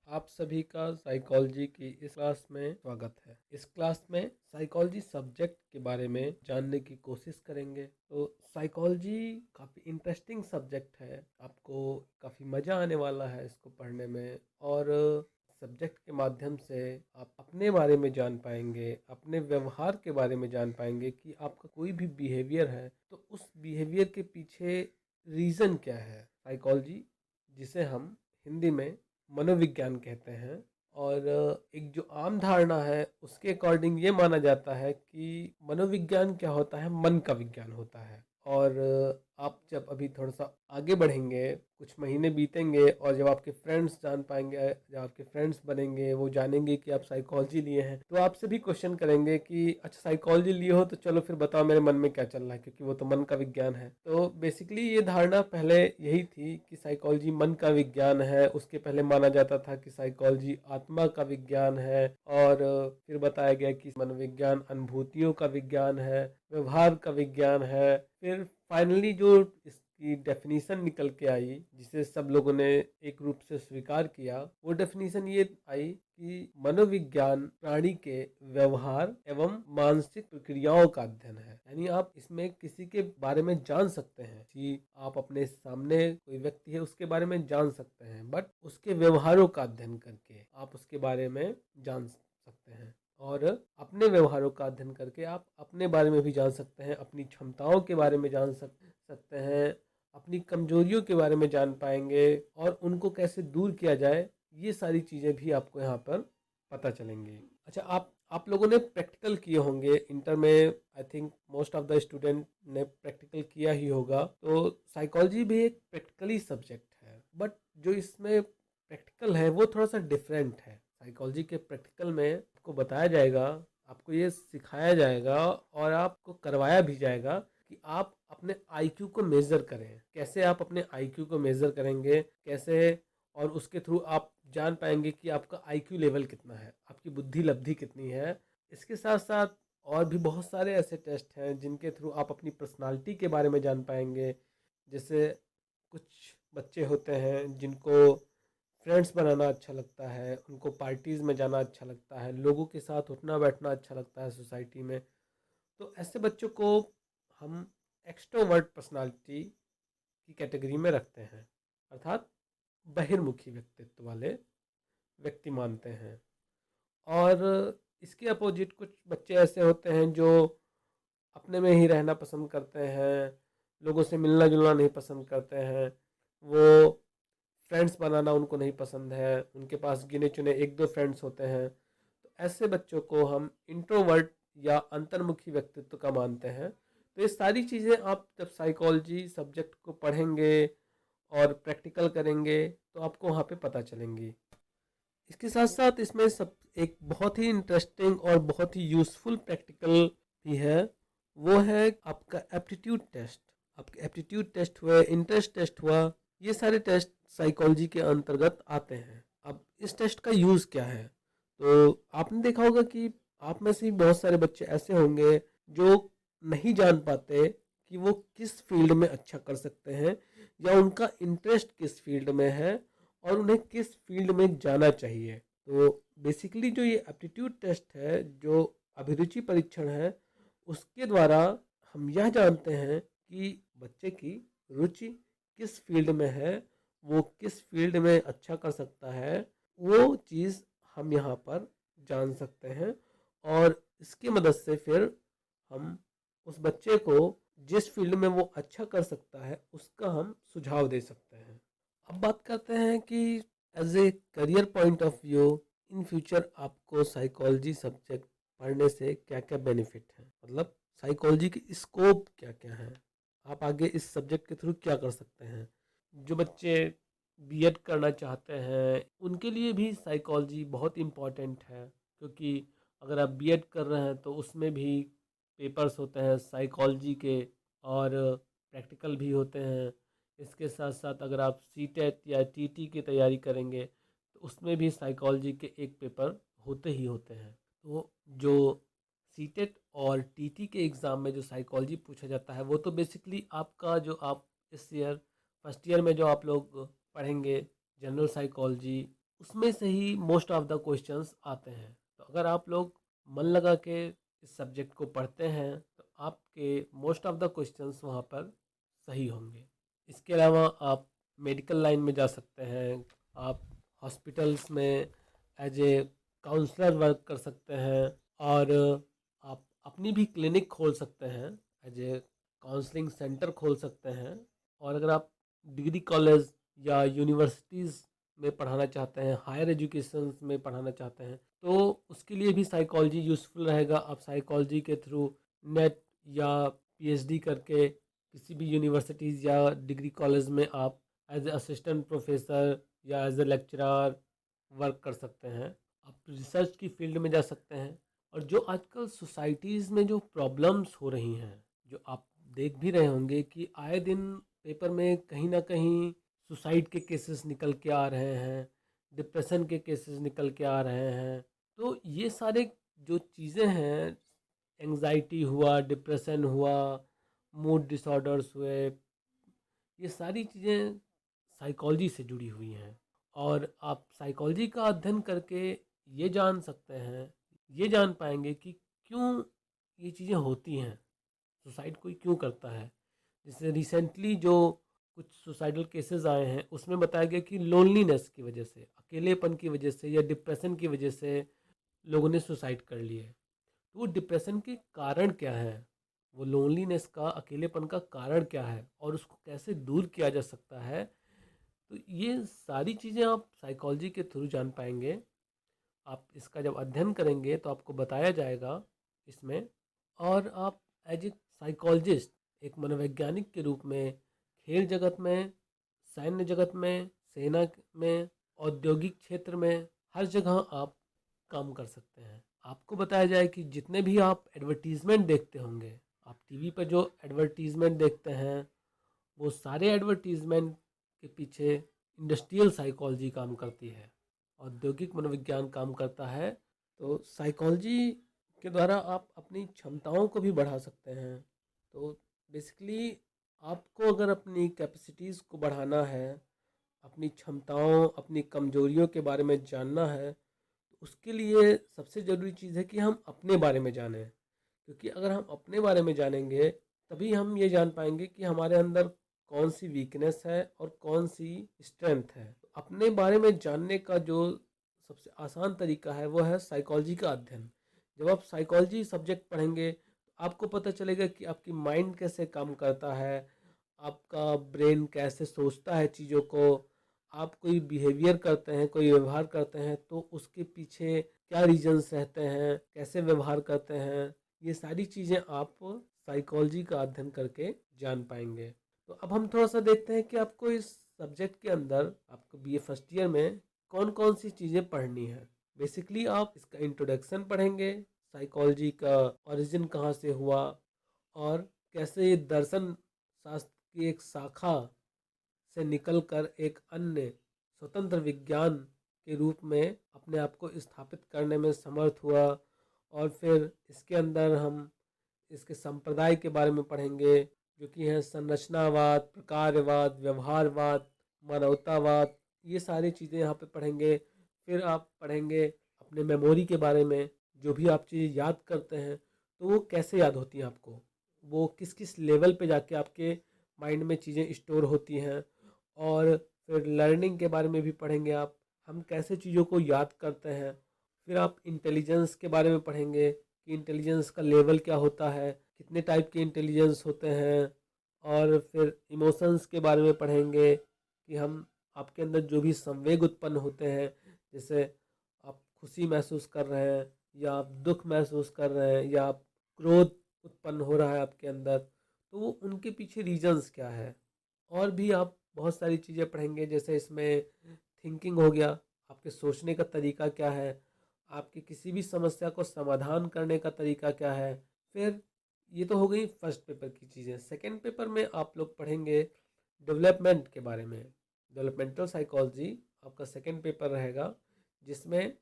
आप सभी का साइकोलॉजी की इस क्लास में स्वागत है। इस क्लास में साइकोलॉजी सब्जेक्ट के बारे में जानने की कोशिश करेंगे। तो साइकोलॉजी काफ़ी इंटरेस्टिंग सब्जेक्ट है, आपको काफ़ी मज़ा आने वाला है इसको पढ़ने में। और सब्जेक्ट के माध्यम से आप अपने बारे में जान पाएंगे, अपने व्यवहार के बारे में जान पाएंगे कि आपका कोई भी बिहेवियर है तो उस बिहेवियर के पीछे रीज़न क्या है। साइकोलॉजी, जिसे हम हिंदी में मनोविज्ञान कहते हैं, और एक जो आम धारणा है उसके अकॉर्डिंग ये माना जाता है कि मनोविज्ञान क्या होता है, मन का विज्ञान होता है। और आप जब अभी थोड़ा सा आगे बढ़ेंगे, कुछ महीने बीतेंगे और जब आपके फ्रेंड्स जान पाएंगे, जब आपके फ्रेंड्स बनेंगे, वो जानेंगे कि आप साइकोलॉजी लिए हैं, तो आपसे भी क्वेश्चन करेंगे कि अच्छा साइकोलॉजी लिए हो तो चलो फिर बताओ मेरे मन में क्या चल रहा है, क्योंकि वो तो मन का विज्ञान है। तो बेसिकली ये धारणा पहले यही थी कि साइकोलॉजी मन का विज्ञान है। उसके पहले माना जाता था कि साइकोलॉजी आत्मा का विज्ञान है, और फिर बताया गया कि मनोविज्ञान अनुभूतियों का विज्ञान है, व्यवहार का विज्ञान है। फिर फाइनली जो इसकी डेफिनीशन निकल के आई, जिसे सब लोगों ने एक रूप से स्वीकार किया, वो डेफिनीशन ये आई कि मनोविज्ञान प्राणी के व्यवहार एवं मानसिक प्रक्रियाओं का अध्ययन है। यानी आप इसमें किसी के बारे में जान सकते हैं कि आप अपने सामने कोई व्यक्ति है उसके बारे में जान सकते हैं, बट उसके व्यवहारों का अध्ययन करके आप उसके बारे में जान सकते हैं। और अपने व्यवहारों का अध्ययन करके आप अपने बारे में भी जान सकते हैं, अपनी क्षमताओं के बारे में जान सकते हैं, अपनी कमजोरियों के बारे में जान पाएंगे, और उनको कैसे दूर किया जाए, ये सारी चीज़ें भी आपको यहाँ पर पता चलेंगी। अच्छा, आप लोगों ने प्रैक्टिकल किए होंगे इंटर में। I think most of the student ने प्रैक्टिकल किया ही होगा। तो साइकोलॉजी भी एक प्रैक्टिकली सब्जेक्ट है, बट जो इसमें प्रैक्टिकल है वो थोड़ा सा डिफरेंट है। साइकोलॉजी के प्रैक्टिकल में आपको बताया जाएगा, आपको ये सिखाया जाएगा और आपको करवाया भी जाएगा कि आप अपने आईक्यू को मेज़र करें। कैसे आप अपने आईक्यू को मेज़र करेंगे, कैसे, और उसके थ्रू आप जान पाएंगे कि आपका आईक्यू लेवल कितना है, आपकी बुद्धि लब्धि कितनी है। इसके साथ साथ और भी बहुत सारे ऐसे टेस्ट हैं जिनके थ्रू आप अपनी पर्सनालिटी के बारे में जान पाएंगे। जैसे कुछ बच्चे होते हैं जिनको फ्रेंड्स बनाना अच्छा लगता है, उनको पार्टीज़ में जाना अच्छा लगता है, लोगों के साथ उठना बैठना अच्छा लगता है सोसाइटी में। तो ऐसे बच्चों को हम एक्सट्रोवर्ट पर्सनालिटी की कैटेगरी में रखते हैं, अर्थात बहिर्मुखी व्यक्तित्व वाले व्यक्ति मानते हैं। और इसके अपोजिट कुछ बच्चे ऐसे होते हैं जो अपने में ही रहना पसंद करते हैं, लोगों से मिलना जुलना नहीं पसंद करते हैं, वो फ्रेंड्स बनाना उनको नहीं पसंद है, उनके पास गिने चुने एक दो फ्रेंड्स होते हैं। तो ऐसे बच्चों को हम इंट्रोवर्ट या अंतर्मुखी व्यक्तित्व का मानते हैं। तो ये सारी चीज़ें आप जब साइकोलॉजी सब्जेक्ट को पढ़ेंगे और प्रैक्टिकल करेंगे तो आपको वहाँ पे पता चलेंगी। इसके साथ साथ इसमें सब एक बहुत ही इंटरेस्टिंग और बहुत ही यूज़फुल प्रैक्टिकल भी है। वो है आपका एप्टीट्यूड टेस्ट। आपके एप्टीट्यूड टेस्ट हुए, इंटरेस्ट टेस्ट हुआ, ये सारे टेस्ट साइकोलॉजी के अंतर्गत आते हैं। अब इस टेस्ट का यूज़ क्या है, तो आपने देखा होगा कि आप में से भी बहुत सारे बच्चे ऐसे होंगे जो नहीं जान पाते कि वो किस फील्ड में अच्छा कर सकते हैं, या उनका इंटरेस्ट किस फील्ड में है, और उन्हें किस फील्ड में जाना चाहिए। तो बेसिकली जो ये एप्टीट्यूड टेस्ट है, जो अभिरुचि परीक्षण है, उसके द्वारा हम यह जानते हैं कि बच्चे की रुचि किस फील्ड में है, वो किस फील्ड में अच्छा कर सकता है, वो चीज़ हम यहाँ पर जान सकते हैं। और इसकी मदद से फिर हम उस बच्चे को जिस फील्ड में वो अच्छा कर सकता है उसका हम सुझाव दे सकते हैं। अब बात करते हैं कि as a career point of view, in future आपको साइकोलॉजी सब्जेक्ट पढ़ने से क्या क्या बेनिफिट है, मतलब साइकोलॉजी की स्कोप क्या क्या है, आप आगे इस सब्जेक्ट के थ्रू क्या कर सकते हैं। जो बच्चे बीएड करना चाहते हैं उनके लिए भी साइकोलॉजी बहुत इम्पॉर्टेंट है, क्योंकि अगर आप बीएड कर रहे हैं तो उसमें भी पेपर्स होते हैं साइकोलॉजी के, और प्रैक्टिकल भी होते हैं। इसके साथ साथ अगर आप सीटेट या टीटी की तैयारी करेंगे तो उसमें भी साइकोलॉजी के एक पेपर होते ही होते हैं। तो जो सीटेट और टीटी के एग्ज़ाम में जो साइकोलॉजी पूछा जाता है वो तो बेसिकली आपका, जो आप इस ईयर फर्स्ट ईयर में जो आप लोग पढ़ेंगे जनरल साइकोलॉजी, उसमें से ही मोस्ट ऑफ द क्वेश्चंस आते हैं। तो अगर आप लोग मन लगा के इस सब्जेक्ट को पढ़ते हैं तो आपके मोस्ट ऑफ द क्वेश्चंस वहाँ पर सही होंगे। इसके अलावा आप मेडिकल लाइन में जा सकते हैं, आप हॉस्पिटल्स में एज ए काउंसलर वर्क कर सकते हैं, और आप अपनी भी क्लिनिक खोल सकते हैं, एज ए काउंसलिंग सेंटर खोल सकते हैं। और अगर आप डिग्री कॉलेज या यूनिवर्सिटीज़ में पढ़ाना चाहते हैं, हायर एजुकेशन में पढ़ाना चाहते हैं, तो उसके लिए भी साइकोलॉजी यूज़फुल रहेगा। आप साइकोलॉजी के थ्रू नेट या पीएचडी करके किसी भी यूनिवर्सिटीज़ या डिग्री कॉलेज में आप एज ए असिस्टेंट प्रोफेसर या एज ए लेक्चरर वर्क कर सकते हैं। आप रिसर्च की फील्ड में जा सकते हैं। और जो आजकल सोसाइटीज़ में जो प्रॉब्लम्स हो रही हैं, जो आप देख भी रहे होंगे कि आए दिन पेपर में कहीं ना कहीं सुसाइड के केसेस निकल के आ रहे हैं, डिप्रेशन के केसेस निकल के आ रहे हैं। तो ये सारे जो चीज़ें हैं, एंजाइटी हुआ, डिप्रेशन हुआ, मूड डिसऑर्डर्स हुए, ये सारी चीज़ें साइकोलॉजी से जुड़ी हुई हैं। और आप साइकोलॉजी का अध्ययन करके ये जान सकते हैं, ये जान पाएंगे कि क्यों ये चीज़ें होती हैं, सुसाइड कोई क्यों करता है। जैसे रिसेंटली जो कुछ सुसाइडल केसेस आए हैं उसमें बताया गया कि लोनलीनेस की वजह से, अकेलेपन की वजह से या डिप्रेशन की वजह से लोगों ने सुसाइड कर लिए। तो वो डिप्रेशन के कारण क्या है, वो लोनलीनेस का, अकेलेपन का कारण क्या है, और उसको कैसे दूर किया जा सकता है, तो ये सारी चीज़ें आप साइकोलॉजी के थ्रू जान पाएंगे। आप इसका जब अध्ययन करेंगे तो आपको बताया जाएगा इसमें। और आप एज ए साइकोलॉजिस्ट, एक मनोवैज्ञानिक के रूप में खेल जगत में, सैन्य जगत में, सेना में, औद्योगिक क्षेत्र में, हर जगह आप काम कर सकते हैं। आपको बताया जाए कि जितने भी आप एडवर्टीज़मेंट देखते होंगे, आप टीवी पर जो एडवर्टीज़मेंट देखते हैं, वो सारे एडवर्टीज़मेंट के पीछे इंडस्ट्रियल साइकोलॉजी काम करती है, औद्योगिक मनोविज्ञान काम करता है। तो साइकोलॉजी के द्वारा आप अपनी क्षमताओं को भी बढ़ा सकते हैं। तो बेसिकली आपको अगर अपनी कैपेसिटीज़ को बढ़ाना है, अपनी क्षमताओं, अपनी कमजोरियों के बारे में जानना है, तो उसके लिए सबसे ज़रूरी चीज़ है कि हम अपने बारे में जानें। क्योंकि अगर हम अपने बारे में जानेंगे तभी हम ये जान पाएंगे कि हमारे अंदर कौन सी वीकनेस है और कौन सी स्ट्रेंथ है। अपने बारे में जानने का जो सबसे आसान तरीका है वो है साइकोलॉजी का अध्ययन। जब आप साइकोलॉजी सब्जेक्ट पढ़ेंगे तो आपको पता चलेगा कि आपकी माइंड कैसे काम करता है, आपका ब्रेन कैसे सोचता है चीज़ों को। आप कोई बिहेवियर करते हैं, कोई व्यवहार करते हैं, तो उसके पीछे क्या रीजंस रहते हैं, कैसे व्यवहार करते हैं, ये सारी चीज़ें आप साइकोलॉजी का अध्ययन करके जान पाएंगे। तो अब हम थोड़ा सा देखते हैं कि आपको इस सब्जेक्ट के अंदर, आपको बीए फर्स्ट ईयर में कौन कौन सी चीज़ें पढ़नी है। बेसिकली आप इसका इंट्रोडक्शन पढ़ेंगे, साइकोलॉजी का ओरिजिन कहाँ से हुआ, और कैसे ये दर्शन शास्त्र की एक शाखा से निकलकर एक अन्य स्वतंत्र विज्ञान के रूप में अपने आप को स्थापित करने में समर्थ हुआ। और फिर इसके अंदर हम इसके संप्रदाय के बारे में पढ़ेंगे, जो कि हैं संरचनावाद, प्रकारवाद, व्यवहारवाद, मानवतावाद। ये सारी चीज़ें यहाँ पे पढ़ेंगे। फिर आप पढ़ेंगे अपने मेमोरी के बारे में, जो भी आप चीज़ याद करते हैं तो वो कैसे याद होती हैं आपको, वो किस किस लेवल पे जाके आपके माइंड में चीज़ें स्टोर होती हैं। और फिर लर्निंग के बारे में भी पढ़ेंगे आप, हम कैसे चीज़ों को याद करते हैं। फिर आप इंटेलिजेंस के बारे में पढ़ेंगे कि इंटेलिजेंस का लेवल क्या होता है, कितने टाइप के इंटेलिजेंस होते हैं। और फिर इमोशंस के बारे में पढ़ेंगे कि हम, आपके अंदर जो भी संवेग उत्पन्न होते हैं, जैसे आप खुशी महसूस कर रहे हैं या आप दुख महसूस कर रहे हैं या आप क्रोध उत्पन्न हो रहा है आपके अंदर, तो वो उनके पीछे रीजंस क्या है। और भी आप बहुत सारी चीज़ें पढ़ेंगे, जैसे इसमें थिंकिंग हो गया, आपके सोचने का तरीका क्या है, आपकी किसी भी समस्या को समाधान करने का तरीका क्या है। फिर ये तो हो गई फर्स्ट पेपर की चीज़ें। सेकंड पेपर में आप लोग पढ़ेंगे डेवलपमेंट के बारे में। डेवलपमेंटल साइकोलॉजी आपका सेकंड पेपर रहेगा, जिसमें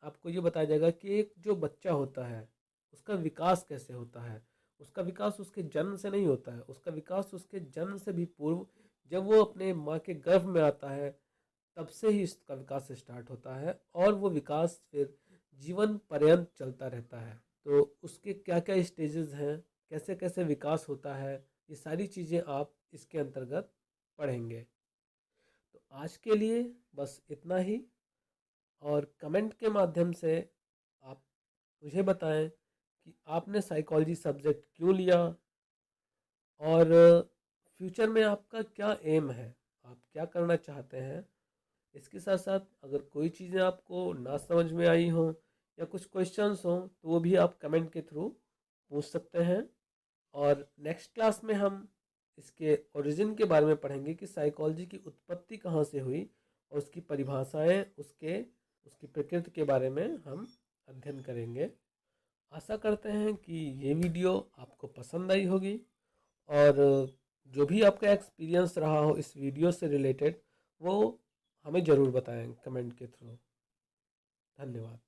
आपको ये बताया जाएगा कि एक जो बच्चा होता है उसका विकास कैसे होता है। उसका विकास उसके जन्म से नहीं होता है, उसका विकास उसके जन्म से भी पूर्व, जब वो अपने माँ के गर्भ में आता है, तब से ही इसका विकास स्टार्ट होता है और वो विकास फिर जीवन पर्यंत चलता रहता है। तो उसके क्या क्या स्टेजेस हैं, कैसे कैसे विकास होता है, ये सारी चीज़ें आप इसके अंतर्गत पढ़ेंगे। तो आज के लिए बस इतना ही, और कमेंट के माध्यम से आप मुझे बताएं कि आपने साइकोलॉजी सब्जेक्ट क्यों लिया, और फ्यूचर में आपका क्या एम है, आप क्या करना चाहते हैं। इसके साथ साथ अगर कोई चीज़ें आपको ना समझ में आई हों या कुछ क्वेश्चंस हों तो वो भी आप कमेंट के थ्रू पूछ सकते हैं। और नेक्स्ट क्लास में हम इसके ओरिजिन के बारे में पढ़ेंगे कि साइकोलॉजी की उत्पत्ति कहाँ से हुई, और उसकी परिभाषाएं, उसकी प्रकृति के बारे में हम अध्ययन करेंगे। आशा करते हैं कि ये वीडियो आपको पसंद आई होगी, और जो भी आपका एक्सपीरियंस रहा हो इस वीडियो से रिलेटेड वो हमें ज़रूर बताएं कमेंट के थ्रू। धन्यवाद।